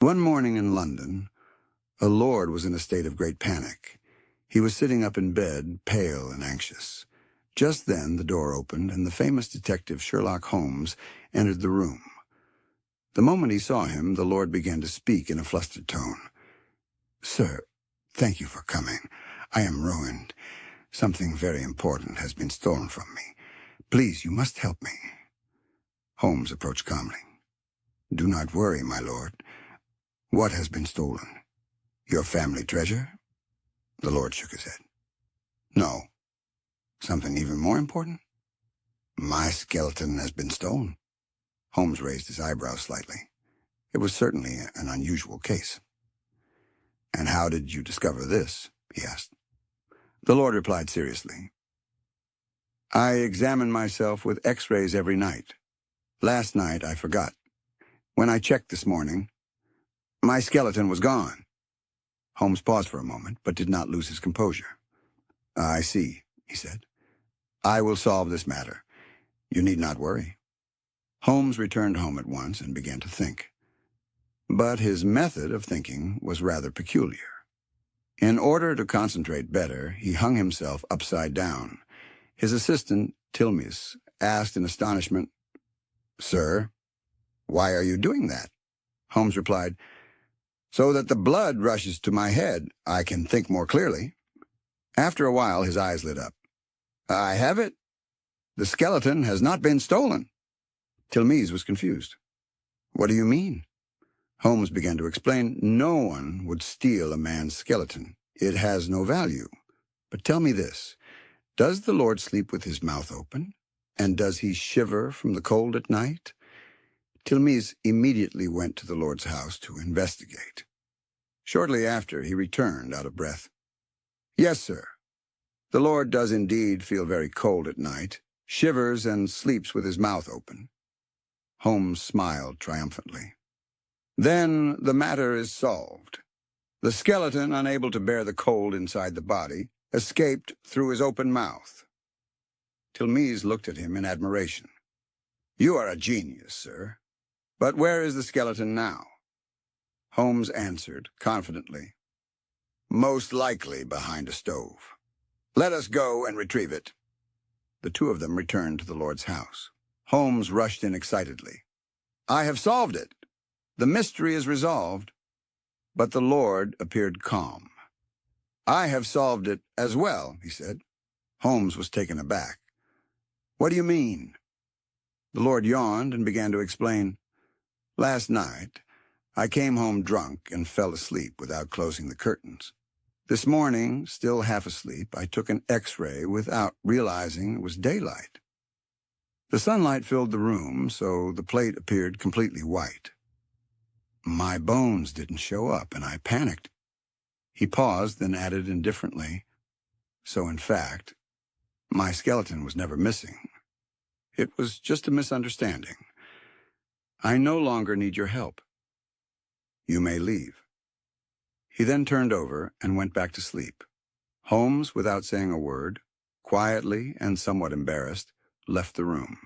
One morning in London, a lord was in a state of great panic. He was sitting up in bed, pale and anxious. Just then the door opened, and the famous detective Sherlock Holmes entered the room. The moment he saw him, the lord began to speak in a flustered tone. "Sir, thank you for coming. I am ruined. Something very important has been stolen from me. Please, you must help me." Holmes approached calmly. "Do not worry, my lord. What has been stolen? Your family treasure?" The lord shook his head. "No. Something even more important? My skeleton has been stolen." Holmes raised his eyebrows slightly. It was certainly an unusual case. "And how did you discover this?" he asked. The lord replied seriously. "I examine myself with X-rays every night. Last night I forgot. When I checked this morning, my skeleton was gone." Holmes paused for a moment, but did not lose his composure. "I see," he said. "I will solve this matter. You need not worry." Holmes returned home at once and began to think. But his method of thinking was rather peculiar. In order to concentrate better, he hung himself upside down. His assistant, Tilmes, asked in astonishment, "Sir, why are you doing that?" Holmes replied, "So that the blood rushes to my head, I can think more clearly." After a while, his eyes lit up. "I have it. The skeleton has not been stolen." Tilmes was confused. "What do you mean?" Holmes began to explain. "No one would steal a man's skeleton. It has no value. But tell me this. Does the Lord sleep with his mouth open? And does he shiver from the cold at night?" Tilmes immediately went to the Lord's house to investigate. Shortly after, he returned, out of breath. "Yes, sir. The Lord does indeed feel very cold at night, shivers and sleeps with his mouth open." Holmes smiled triumphantly. "Then the matter is solved. The skeleton, unable to bear the cold inside the body, escaped through his open mouth." Tilmes looked at him in admiration. "You are a genius, sir. But where is the skeleton now?" Holmes answered confidently, "Most likely behind a stove. Let us go and retrieve it." The two of them returned to the Lord's house. Holmes rushed in excitedly. "I have solved it. The mystery is resolved." But the Lord appeared calm. "I have solved it as well," he said. Holmes was taken aback. "What do you mean?" The Lord yawned and began to explain. "Last night, I came home drunk and fell asleep without closing the curtains. This morning, still half asleep, I took an X-ray without realizing it was daylight. The sunlight filled the room, so the plate appeared completely white. My bones didn't show up, and I panicked." He paused, then added indifferently, "So in fact, my skeleton was never missing. It was just a misunderstanding. I no longer need your help. You may leave." He then turned over and went back to sleep. Holmes, without saying a word, quietly and somewhat embarrassed, left the room.